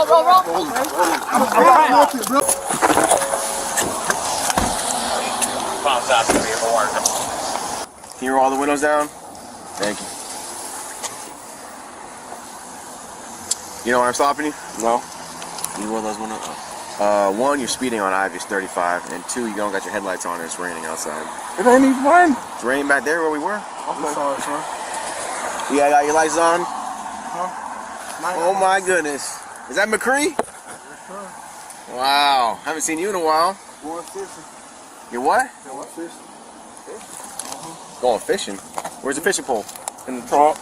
Roll. Can you roll all the windows down? Thank you. You know why I'm stopping you? No. You roll those windows up. One, you're speeding on Ivy's 35, and two, you don't got your headlights on and it's raining outside. It ain't even raining. It's raining back there where we were. Okay. Sorry, son. You got your lights on? Huh? Oh my goodness. Is that McCree? Yes, sir. Wow. Haven't seen you in a while. Going fishing. You're what? Going fishing. Going fishing? Where's the fishing pole? In the trunk.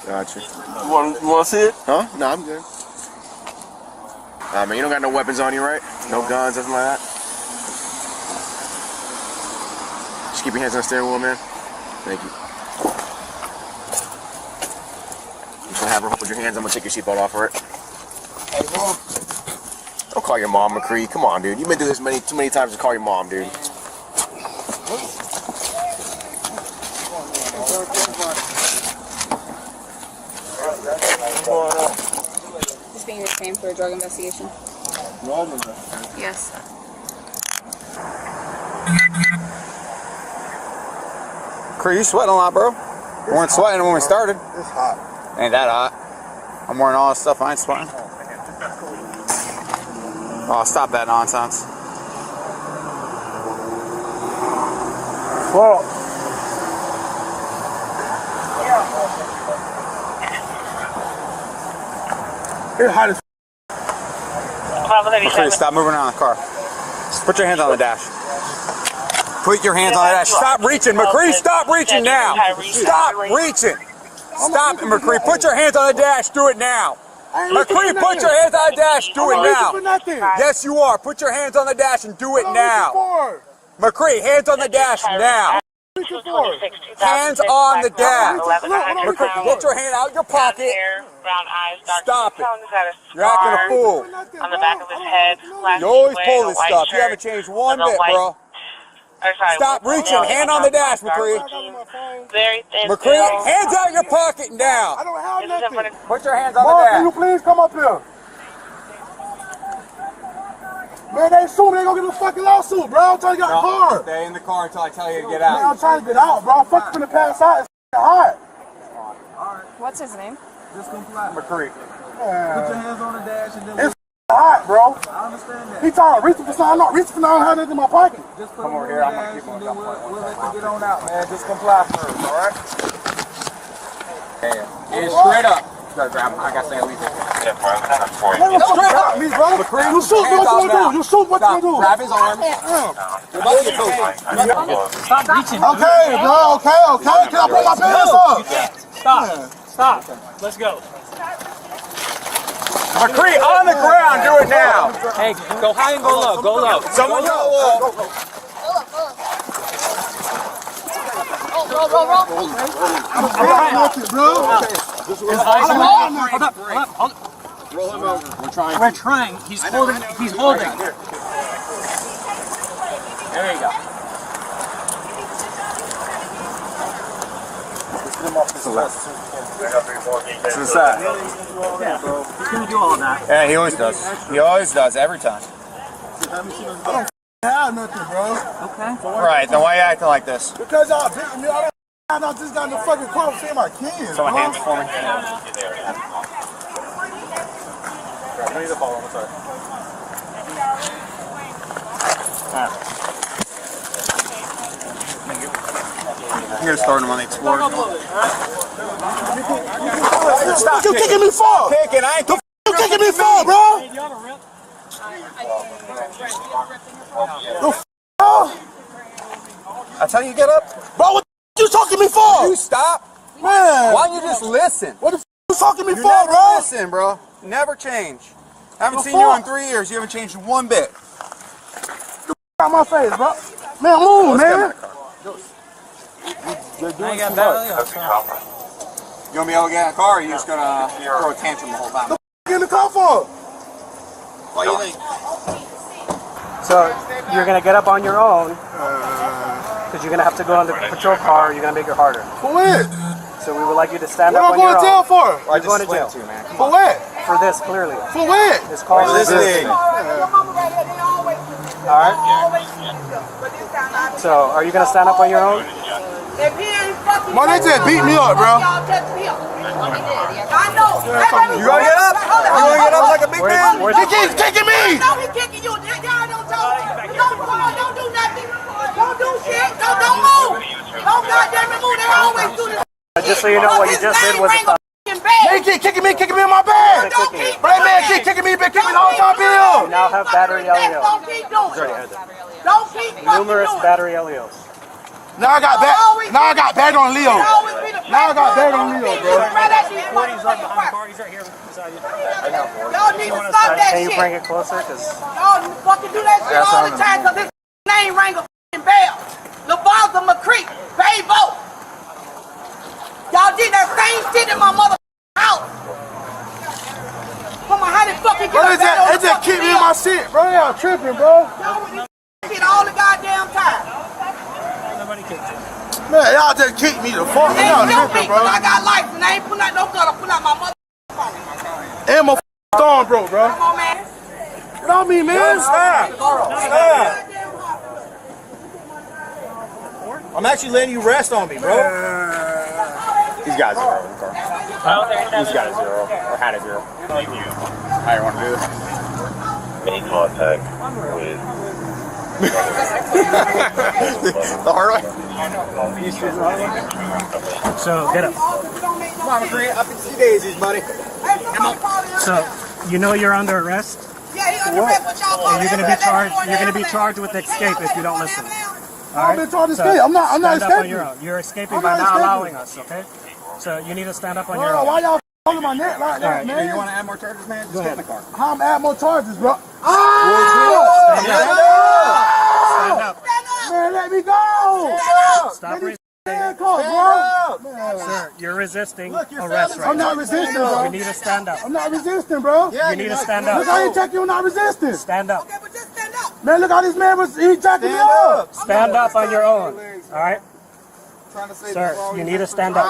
Gotcha. You want to see it? Huh? No, I'm good. Man, you don't got no weapons on you, right? No guns, nothing like that? Just keep your hands on the steering wheel, man. Thank you. I'm just gonna have her hold your hands. I'm gonna take your seatbelt off for it. Hey, Mom. Don't call your mom McCree. Come on, dude. You've been through this too many times to call your mom, dude. Just being retained for a drug investigation. Yes. Cree, you sweating a lot, bro. We weren't sweating when we started. It's hot. Ain't that hot? I'm wearing all this stuff. I ain't sweating. Oh, stop that nonsense. Well, it's hot as McCree, stop moving around the car. Put your hands on the dash. Put your hands on the dash. Stop reaching, McCree. Stop reaching now. Stop reaching. Stop it, McCree. Put your hands on the dash. Do it now. McCree, put your hands on the dash. Do it now. Yes, you are. Put your hands on the dash and do it now. McCree, hands on the dash now. Hands on the dash. McCree, get your hand out your pocket. Stop it. You're acting a fool. On the back of his head. You always pull this stuff. You haven't changed one bit, bro. Stop reaching. Hand on the dash, McCree. McCree, hands out your pocket and down. I don't have nothing. Put your hands on Mom, the can you dash. please come up here? Man, they soon they gonna get a fucking lawsuit, bro. I'm trying to get a car. Stay in the car until I tell you to get Man, I'm trying to get out, bro. I'm fucking finna pass out. It's hot. What's his name? Just comply. McCree. Put your hands on the dash and then it's hot, bro. I understand that. He trying to reach for something. I'm not reaching for nothing. I don't have anything in my pocket. Just come over here. I'm gonna keep on coming. We'll let you get on out, man. Just comply first, all right? Yeah, straight up. I got to say leave it. Straight up, me, bro. You shoot, what you gonna do? You shoot, what you gonna do? Grab his arm. Stop reaching. Okay, bro. Okay. Can I put my pants up? Stop. Let's go. McCree, on the ground. Do it now. Hey, go high and go low. Go low. Someone go low. Roll. Hold up. Roll him over. We're trying. He's holding. There you go. To the side. Yeah, he's gonna do all of that. Yeah, he always does. He always does, every time. I don't have nothing, bro. Okay. Right, then why are you acting like this? Because y'all beating me. I just got in the fucking car to see my kids. Someone bro. hands it for me. I need the ball. I'm sorry. I'm going to start him on the Explorer. Stop you kicking me for? Kicking, I ain't kicking. You kicking me for, bro? I tell you, get up. Bro, what you talking to me for? You stop. Man. Why don't you just listen? What the you talking to me You for, never bro? listen, bro. Never change. Haven't seen you in 3 years. You haven't changed one bit. Out my face, bro. Man, move, man. I ain't got that. You want to be able to get in a car, or are you just going to throw a tantrum the whole time? Get in the car for? What do you think? So you're going to get up on your own because you're going to have to go on the patrol car or you're going to make it harder. For what? So we would like you to stand What up am I on your going to jail own. for? You're going to jail. Too, man. For what? for this clearly. For what? It's called resisting. Alright? So, are you going to stand up on your own? Man, they just beat me up, bro. I know. You gonna get up? You gonna get up like a big man? He keeps kicking me. No, he kicking you. Y'all don't talk. Don't do nothing. Don't do shit. Don't move. Don't goddamn it move. They always do this. Just so you know, what you just did was a They keep kicking me in my bed. Black man keep kicking me, been kicking me the whole time, Bill. You now have battery LEO. Don't keep doing it. Don't keep Numerous battery LEOs. Now I got bad on Leo. Now I got bad on Leo, bro. Y'all need to stop that Can you shit. bring it closer? Because Y'all fucking do that shit all the time because this name rang a fucking bell. LaVazza McCree, Baybo. Y'all did that same shit in my motherfucking house. Come on, how the fucking get Bro, a bell on they just keep me in my shit, bro. Y'all tripping, bro. Y'all with this shit all the goddamn time. Man, y'all just keep me the fuck. They Y'all ain't kill me tripping, because bro. I got life and I ain't putting out no gun. I put out my motherfucking phone. And my storm broke, bro. Come on, man. Get on me, man. Stop. I'm actually letting you rest on me, bro. He's got 0 in the car. He's got a 0 or had a 0. Thank you. How you want to do this? Make contact with The hard way. so get up. Come on, McCree. Up in 2 daisies, buddy. So you know you're under arrest. Yeah, he under arrest, but y'all And you're going to be charged. You're going to be charged with escape if you don't listen. I've been trying to escape. I'm not Stand up on escaping. your own. You're escaping I'm by not not escaping. allowing us. Okay. So you need to stand up on your Bro, own. why y'all holding my neck like that, Alright, man? You want to add more charges, man? Just get in the car. How I'm add more charges, bro? Stand up. Man, let me go. Stop resisting. Handcuffs, bro. Sir, you're resisting arrest right I'm now. not resisting, You bro. need to stand up. I'm not resisting, bro. You need to stand Look how he up. check you, not resisting. Stand up. Okay, but just stand up. Man, look how this man was, he jacking me up. Stand up on your own. All right, sir. You need to stand up.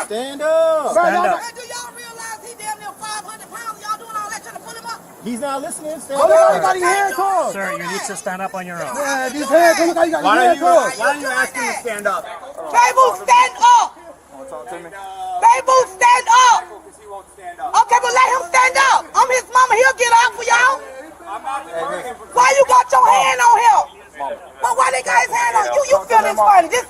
Stand up. Stand up. Hey, do y'all realize he damn near 500 pounds? Y'all doing all that trying to pull him up? He's not listening. Stand Look how he up. got his handcuffs. Sir, you need to stand up on your own. Man, these handcuffs, look how he got his handcuffs. Why don't you ask him to stand up? Babu, stand up. Babu, stand up. Okay, but let him stand up. I'm his mama. He'll get up for y'all. Why you got your hand on him? But why they got his hand on you? You feel this funny. This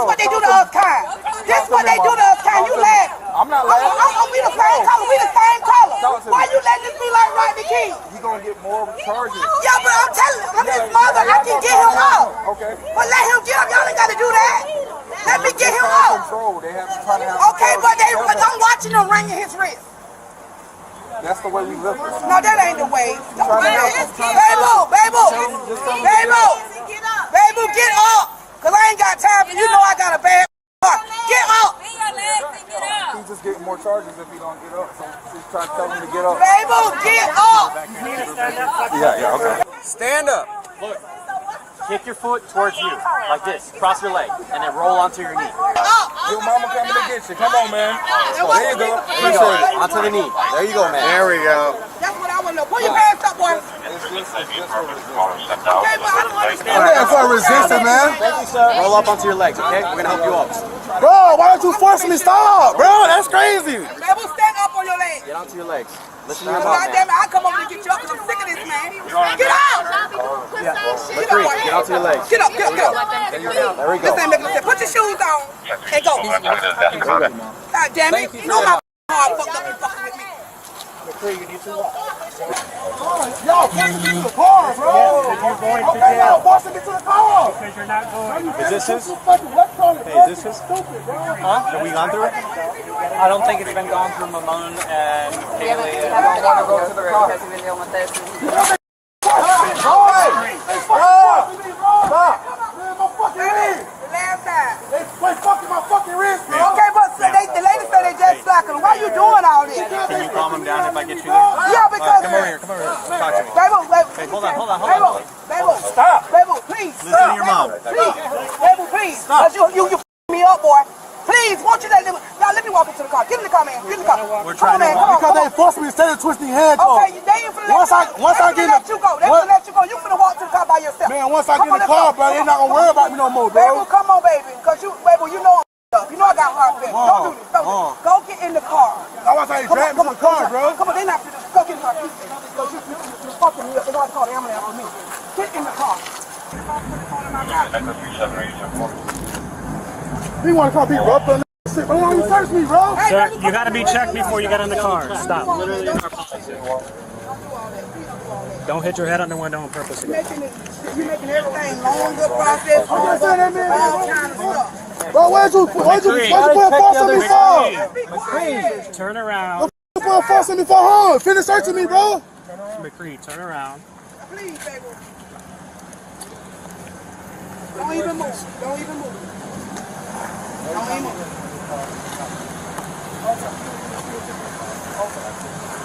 what they do to us kind. This what they do to us kind. You laugh. I'm not laughing. We the same color. We the same color. Why you letting this be like Rodney King? You gonna get more charges. Yeah, but I'm telling you, I'm his mother. I can get him out. Okay. But let him get up. Y'all ain't got to do that. Let me get him out. They have to try to have Okay, but I'm watching him ringing his wrist. That's the way we live. No, that ain't the way. Baby, get up. Cause I ain't got time for you. Know I got a bad heart. Get up. He's just getting more charges if he don't get up. So she's trying to tell him to get up. Baby, get up. Yeah, okay. Stand up. Look. Kick your foot towards you, like this. Cross your leg, and then roll onto your knee. Your mama coming to get you. Come on, man. There you go. There you go. Onto the knee. There you go, man. There we go. That's what I want to know. Pull your pants up, boy. Okay, but I don't understand. That's for resisting, man. Thank you, sir. Roll up onto your legs, okay? We're gonna help you up. Bro, why don't you force me to stop? Bro, that's crazy. Baby, stand up on your legs. Get onto your legs. Listen to your mom, God damn man. it, I come over to get you up because I'm sick of this, man. Get out. McCree, get onto your legs. Get up. There we go. This ain't making sense. Put your shoes on and go. God damn it. You know my heart fucked up and fucking with me. McCree, you need to walk. Y'all forcing me to the car, bro. You're going to Okay, y'all jail forcing me to the car. because you're not going. Is this his? Hey, is this his? Stupid, bro. Have we gone through it? I don't think it's been gone through Mamone and Haley. I don't want to go to the road because you've been dealing with this. Stop. Man, my fucking wrist. Last time. They fucking my fucking wrist, bro. Okay, but the lady said they just slacking. Why you doing all this? Can you calm him down if I get you there? Yeah, because... Come over here. Talk to me. Baby, Hold on. Baby, stop. Baby, please. Listen to your mom. Please. Baby, please. Stop. You me up, boy. Please, won't you let me walk into the car. Get in the car, man. Get in the car. We're trying to Because they forced me to stay and twist these handcuffs. Okay, they ain't finna let you go. They finna let you go. You finna walk to the car by yourself. Man, once I get in the car, bro, they not gonna worry about me no more, bro. Baby, come on, baby. Cause you, baby, you know I'm You know I got hard feelings. Don't do this. Don't do this. Go get in the car. I want to say, drag me to the car, bro. Come on, they not finna go get in the car. Cause you fucking me up. They know how to call the ambulance for me. Get in the car. He want to come be rough on that shit, but they don't even search me, bro. Sir, you got to be checked before you get in the car. Stop. Don't hit your head on the window on purpose. You're making everything longer process. I'm just saying that, man. All kind of stuff. Bro, why'd you put a force on me for? Turn around. You put a force on me for, huh? Finish searching me, bro. McCree, turn around. Please, baby. Don't even move. Don't even move. Don't even move.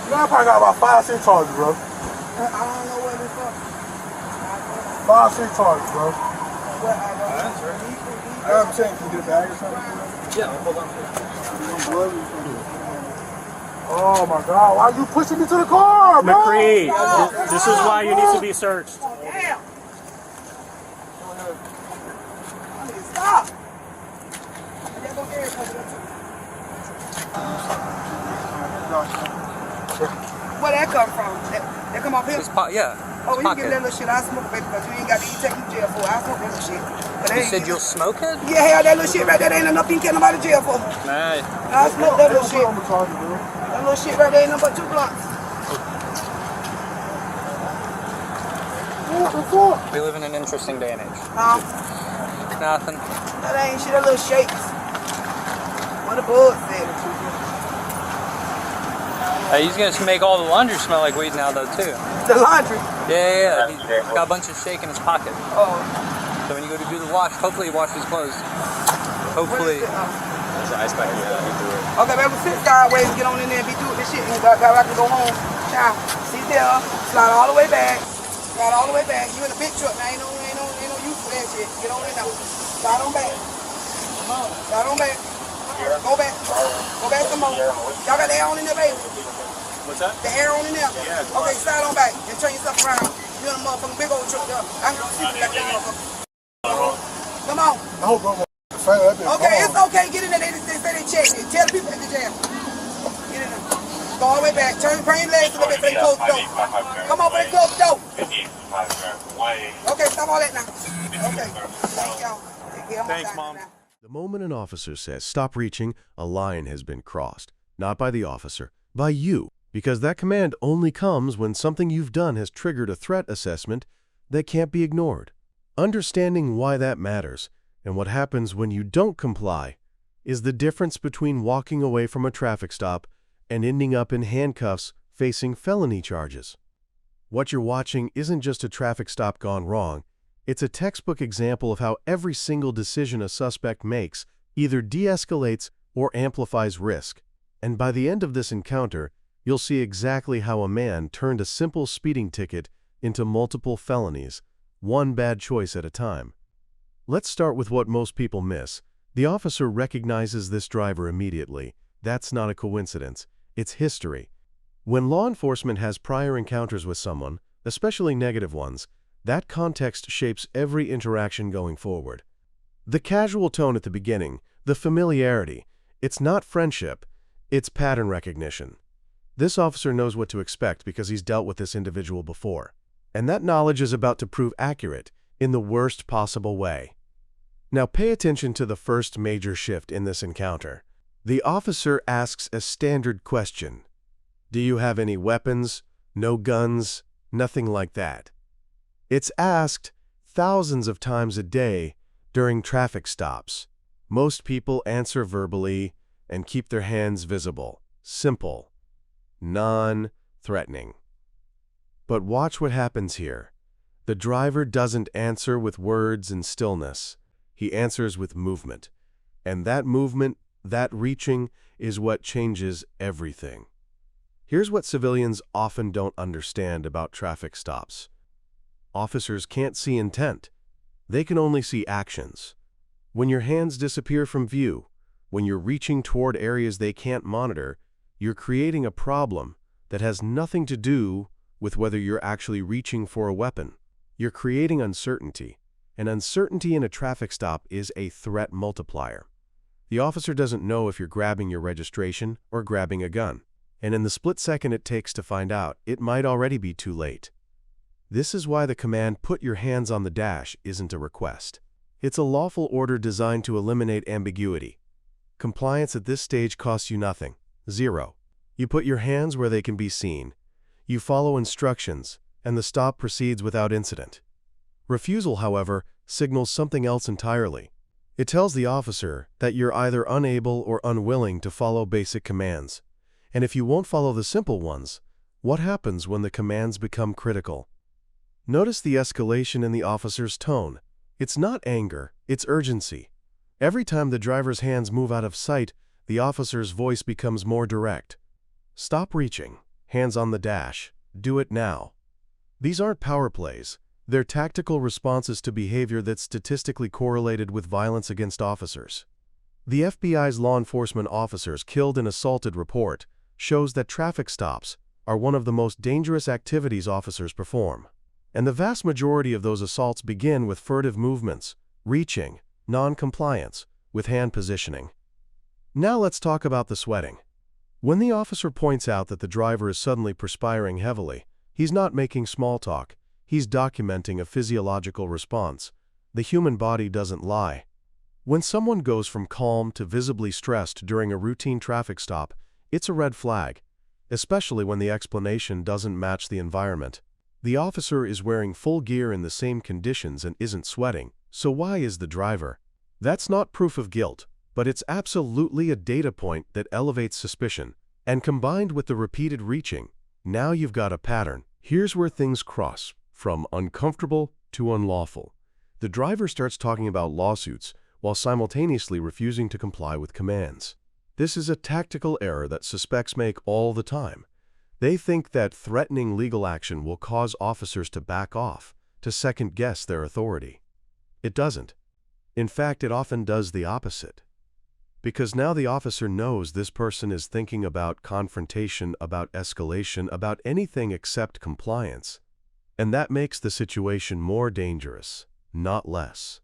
You know, I probably got about 5 6 charges, bro. I don't know what it's for. 5 6 charges, bro. What I I'm saying, can you get a bag or something? Yeah, hold on. Oh my God, why are you pushing me to the car, bro? McCree, this is why you need to be searched. Damn. Stop. Where that come from? That come off here? Yeah. Oh, you give that little shit I smoke, baby, because you ain't got to eat, take you to jail for. I smoke that little shit. You said you'll smoke it? Yeah, hell, that little shit right there, ain't enough you can get nobody to jail for. Nah. I smoke that little shit. That little shit right there ain't nothing but 2 blunts. We live in an interesting day and age. Nothing. That ain't shit, that little shakes. What the bull's said. He's gonna make all the laundry smell like weed now, though, too. The laundry? Yeah. He's got a bunch of shake in his pocket. Oh. So when you go to do the wash, hopefully he washed his clothes. Hopefully. There's an ice pack here. I can do it. Okay, baby, sit sideways, get on in there and be doing this shit. And I can go home. Now, sit there, slide all the way back. Slide all the way back. You in a big truck now, ain't no use for that shit. Get on in now. Slide on back. Slide on back. Go back. Go back some more. Y'all got the air on in there, baby? What's that? The air on in there? Yeah. Okay, slide on back and turn yourself around. You in a motherfucking big old truck there. I can go see you back there, motherfucker. Come on. I hope I'm Okay, it's okay. Get in there. They say they check it. Tell the people at the jam. Get in there. Go all the way back. Bring your legs a little bit for they close the door. Come on, for they close the door. Okay, stop all that now. Okay. Thank y'all. Thanks, Mom. The moment an officer says, "Stop reaching," a line has been crossed. Not by the officer, by you. Because that command only comes when something you've done has triggered a threat assessment that can't be ignored. Understanding why that matters and what happens when you don't comply is the difference between walking away from a traffic stop and ending up in handcuffs facing felony charges. What you're watching isn't just a traffic stop gone wrong. It's a textbook example of how every single decision a suspect makes either de-escalates or amplifies risk. And by the end of this encounter, you'll see exactly how a man turned a simple speeding ticket into multiple felonies, one bad choice at a time. Let's start with what most people miss. The officer recognizes this driver immediately. That's not a coincidence. It's history. When law enforcement has prior encounters with someone, especially negative ones, that context shapes every interaction going forward. The casual tone at the beginning, the familiarity, it's not friendship, it's pattern recognition. This officer knows what to expect because he's dealt with this individual before. And that knowledge is about to prove accurate in the worst possible way. Now pay attention to the first major shift in this encounter. The officer asks a standard question. Do you have any weapons? No guns? Nothing like that. It's asked thousands of times a day during traffic stops. Most people answer verbally and keep their hands visible. Simple. Non-threatening. But watch what happens here. The driver doesn't answer with words and stillness. He answers with movement. And that movement, that reaching, is what changes everything. Here's what civilians often don't understand about traffic stops. Officers can't see intent. They can only see actions. When your hands disappear from view, when you're reaching toward areas they can't monitor, you're creating a problem that has nothing to do with whether you're actually reaching for a weapon. You're creating uncertainty, and uncertainty in a traffic stop is a threat multiplier. The officer doesn't know if you're grabbing your registration or grabbing a gun, and in the split second it takes to find out, it might already be too late. This is why the command "put your hands on the dash" isn't a request. It's a lawful order designed to eliminate ambiguity. Compliance at this stage costs you nothing. Zero. You put your hands where they can be seen. You follow instructions, and the stop proceeds without incident. Refusal, however, signals something else entirely. It tells the officer that you're either unable or unwilling to follow basic commands. And if you won't follow the simple ones, what happens when the commands become critical? Notice the escalation in the officer's tone. It's not anger, it's urgency. Every time the driver's hands move out of sight, the officer's voice becomes more direct. Stop reaching. Hands on the dash. Do it now. These aren't power plays. They're tactical responses to behavior that's statistically correlated with violence against officers. The FBI's law enforcement officers killed and assaulted report shows that traffic stops are one of the most dangerous activities officers perform. And the vast majority of those assaults begin with furtive movements, reaching, non-compliance, with hand positioning. Now let's talk about the sweating. When the officer points out that the driver is suddenly perspiring heavily, he's not making small talk. He's documenting a physiological response. The human body doesn't lie. When someone goes from calm to visibly stressed during a routine traffic stop, it's a red flag, especially when the explanation doesn't match the environment. The officer is wearing full gear in the same conditions and isn't sweating, so why is the driver? That's not proof of guilt, but it's absolutely a data point that elevates suspicion. And combined with the repeated reaching, now you've got a pattern. Here's where things cross. From uncomfortable to unlawful. The driver starts talking about lawsuits while simultaneously refusing to comply with commands. This is a tactical error that suspects make all the time. They think that threatening legal action will cause officers to back off, to second-guess their authority. It doesn't. In fact, it often does the opposite. Because now the officer knows this person is thinking about confrontation, about escalation, about anything except compliance. And that makes the situation more dangerous, not less.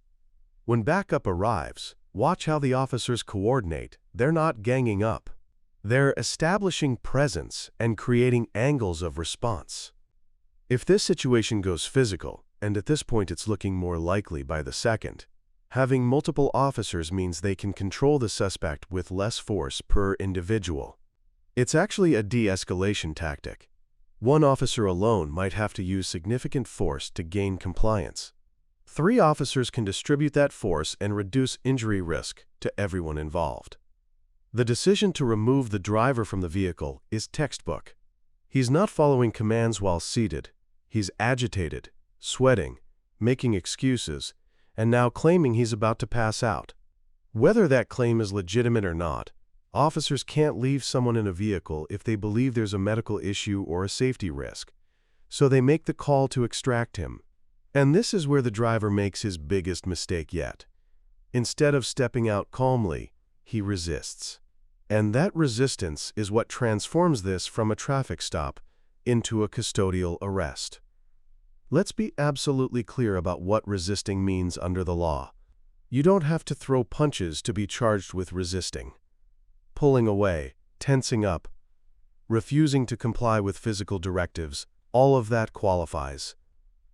When backup arrives, watch how the officers coordinate. They're not ganging up. They're establishing presence and creating angles of response. If this situation goes physical, and at this point it's looking more likely by the second, having multiple officers means they can control the suspect with less force per individual. It's actually a de-escalation tactic. One officer alone might have to use significant force to gain compliance. 3 officers can distribute that force and reduce injury risk to everyone involved. The decision to remove the driver from the vehicle is textbook. He's not following commands while seated. He's agitated, sweating, making excuses, and now claiming he's about to pass out. Whether that claim is legitimate or not, officers can't leave someone in a vehicle if they believe there's a medical issue or a safety risk, so they make the call to extract him. And this is where the driver makes his biggest mistake yet. Instead of stepping out calmly, he resists. And that resistance is what transforms this from a traffic stop into a custodial arrest. Let's be absolutely clear about what resisting means under the law. You don't have to throw punches to be charged with resisting. Pulling away, tensing up, refusing to comply with physical directives, all of that qualifies.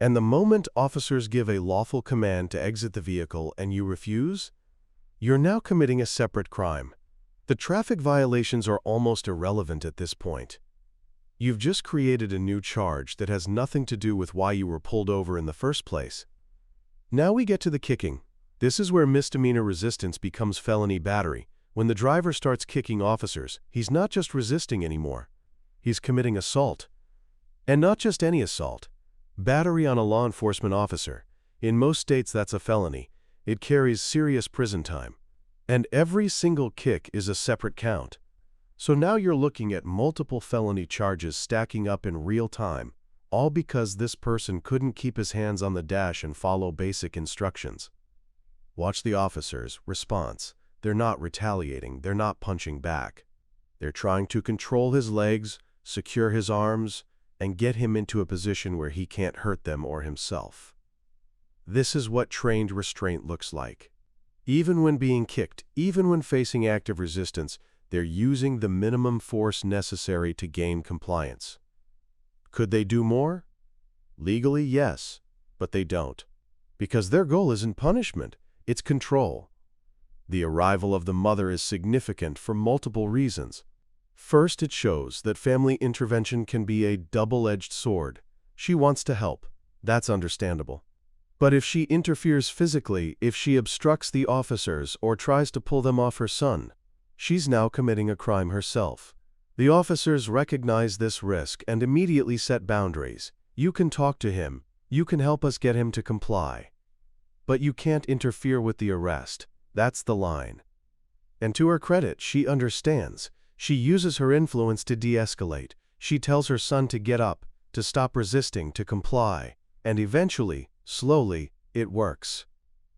And the moment officers give a lawful command to exit the vehicle and you refuse, you're now committing a separate crime. The traffic violations are almost irrelevant at this point. You've just created a new charge that has nothing to do with why you were pulled over in the first place. Now we get to the kicking. This is where misdemeanor resistance becomes felony battery. When the driver starts kicking officers, he's not just resisting anymore. He's committing assault. And not just any assault. Battery on a law enforcement officer. In most states that's a felony. It carries serious prison time. And every single kick is a separate count. So now you're looking at multiple felony charges stacking up in real time, all because this person couldn't keep his hands on the dash and follow basic instructions. Watch the officer's response. They're not retaliating, they're not punching back. They're trying to control his legs, secure his arms, and get him into a position where he can't hurt them or himself. This is what trained restraint looks like. Even when being kicked, even when facing active resistance, they're using the minimum force necessary to gain compliance. Could they do more? Legally, yes, but they don't. Because their goal isn't punishment, it's control. The arrival of the mother is significant for multiple reasons. First, it shows that family intervention can be a double-edged sword. She wants to help. That's understandable. But if she interferes physically, if she obstructs the officers or tries to pull them off her son, she's now committing a crime herself. The officers recognize this risk and immediately set boundaries. You can talk to him. You can help us get him to comply. But you can't interfere with the arrest. That's the line. And to her credit, she understands. She uses her influence to de-escalate. She tells her son to get up, to stop resisting, to comply. And eventually, slowly, it works.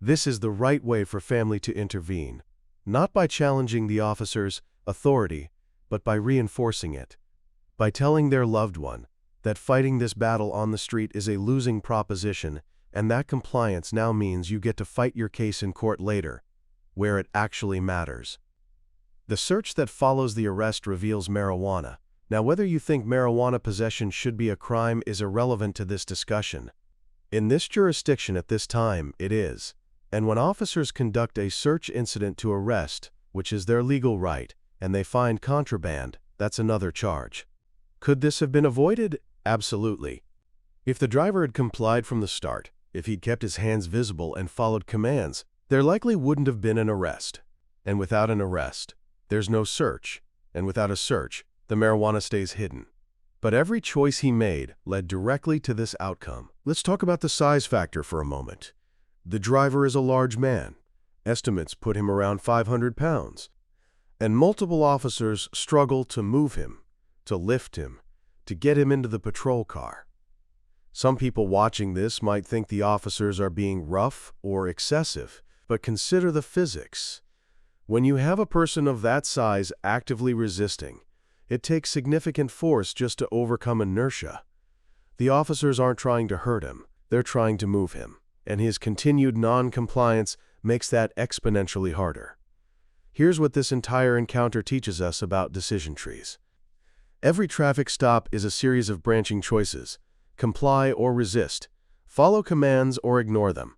This is the right way for family to intervene. Not by challenging the officer's authority, but by reinforcing it. By telling their loved one that fighting this battle on the street is a losing proposition, and that compliance now means you get to fight your case in court later, where it actually matters. The search that follows the arrest reveals marijuana. Now, whether you think marijuana possession should be a crime is irrelevant to this discussion. In this jurisdiction at this time, it is. And when officers conduct a search incident to arrest, which is their legal right, and they find contraband, that's another charge. Could this have been avoided? Absolutely. If the driver had complied from the start, if he'd kept his hands visible and followed commands, there likely wouldn't have been an arrest. And without an arrest, there's no search. And without a search, the marijuana stays hidden. But every choice he made led directly to this outcome. Let's talk about the size factor for a moment. The driver is a large man. Estimates put him around 500 pounds. And multiple officers struggle to move him, to lift him, to get him into the patrol car. Some people watching this might think the officers are being rough or excessive, but consider the physics. When you have a person of that size actively resisting, it takes significant force just to overcome inertia. The officers aren't trying to hurt him, they're trying to move him, and his continued non-compliance makes that exponentially harder. Here's what this entire encounter teaches us about decision trees. Every traffic stop is a series of branching choices. Comply or resist, follow commands or ignore them,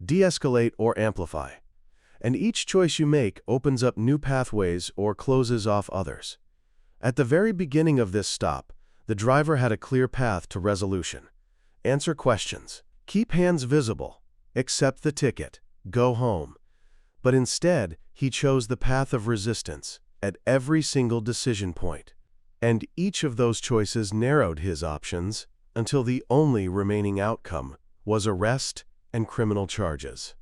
de-escalate or amplify. And each choice you make opens up new pathways or closes off others. At the very beginning of this stop, the driver had a clear path to resolution. Answer questions, keep hands visible, accept the ticket, go home. But instead, he chose the path of resistance at every single decision point. And each of those choices narrowed his options until the only remaining outcome was arrest and criminal charges.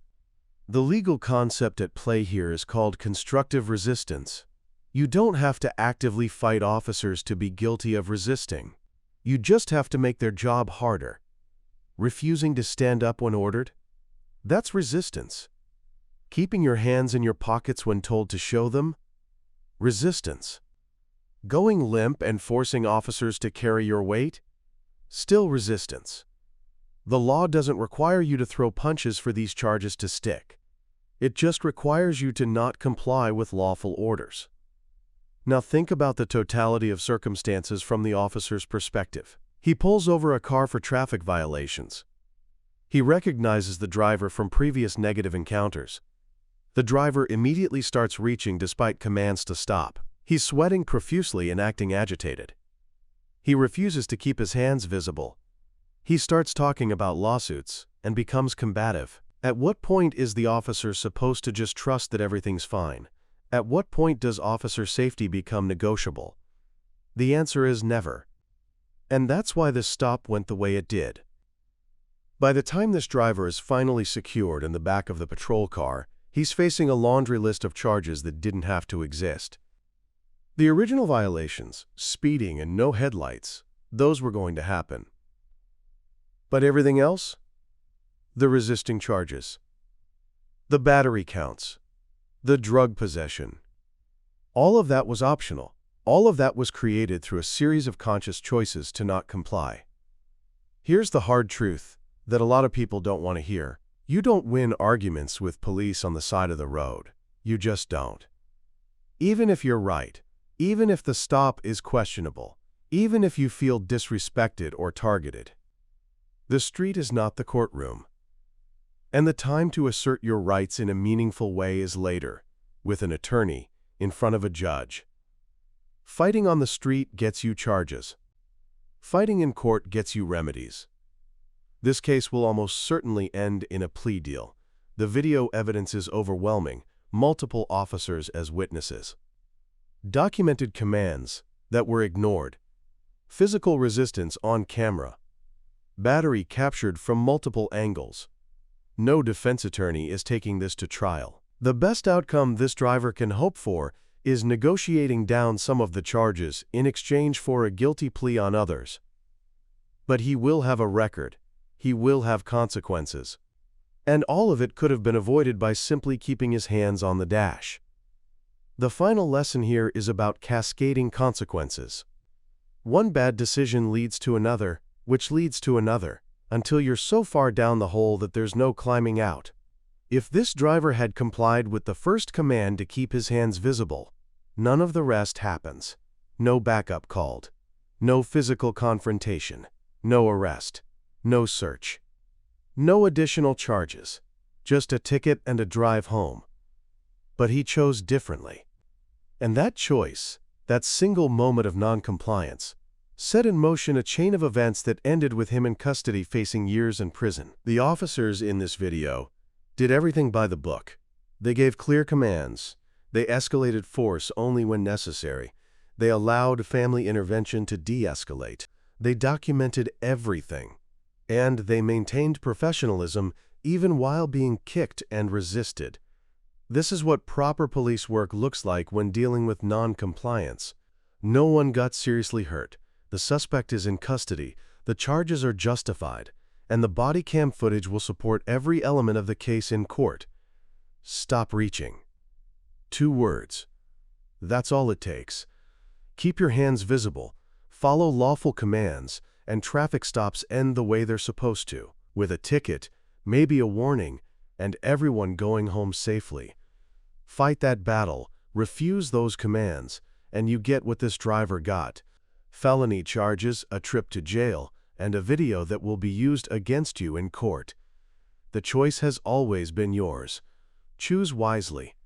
The legal concept at play here is called constructive resistance. You don't have to actively fight officers to be guilty of resisting. You just have to make their job harder. Refusing to stand up when ordered? That's resistance. Keeping your hands in your pockets when told to show them? Resistance. Going limp and forcing officers to carry your weight? Still resistance. The law doesn't require you to throw punches for these charges to stick. It just requires you to not comply with lawful orders. Now think about the totality of circumstances from the officer's perspective. He pulls over a car for traffic violations. He recognizes the driver from previous negative encounters. The driver immediately starts reaching despite commands to stop. He's sweating profusely and acting agitated. He refuses to keep his hands visible. He starts talking about lawsuits and becomes combative. At what point is the officer supposed to just trust that everything's fine? At what point does officer safety become negotiable? The answer is never. And that's why this stop went the way it did. By the time this driver is finally secured in the back of the patrol car, he's facing a laundry list of charges that didn't have to exist. The original violations, speeding and no headlights, those were going to happen. But everything else? The resisting charges, the battery counts, the drug possession. All of that was optional. All of that was created through a series of conscious choices to not comply. Here's the hard truth that a lot of people don't want to hear. You don't win arguments with police on the side of the road. You just don't. Even if you're right, even if the stop is questionable, even if you feel disrespected or targeted, the street is not the courtroom. And the time to assert your rights in a meaningful way is later, with an attorney, in front of a judge. Fighting on the street gets you charges. Fighting in court gets you remedies. This case will almost certainly end in a plea deal. The video evidence is overwhelming, multiple officers as witnesses. Documented commands that were ignored. Physical resistance on camera. Battery captured from multiple angles. No defense attorney is taking this to trial. The best outcome this driver can hope for is negotiating down some of the charges in exchange for a guilty plea on others. But he will have a record. He will have consequences. And all of it could have been avoided by simply keeping his hands on the dash. The final lesson here is about cascading consequences. One bad decision leads to another, which leads to another, until you're so far down the hole that there's no climbing out. If this driver had complied with the first command to keep his hands visible, none of the rest happens. No backup called. No physical confrontation. No arrest. No search. No additional charges. Just a ticket and a drive home. But he chose differently. And that choice, that single moment of non-compliance, set in motion a chain of events that ended with him in custody facing years in prison. The officers in this video did everything by the book. They gave clear commands. They escalated force only when necessary. They allowed family intervention to de-escalate. They documented everything. And they maintained professionalism even while being kicked and resisted. This is what proper police work looks like when dealing with non-compliance. No one got seriously hurt. The suspect is in custody. The charges are justified. And the body cam footage will support every element of the case in court. Stop reaching. 2 words. That's all it takes. Keep your hands visible. Follow lawful commands, and traffic stops end the way they're supposed to, with a ticket, maybe a warning, and everyone going home safely. Fight that battle, refuse those commands, and you get what this driver got. Felony charges, a trip to jail, and a video that will be used against you in court. The choice has always been yours. Choose wisely.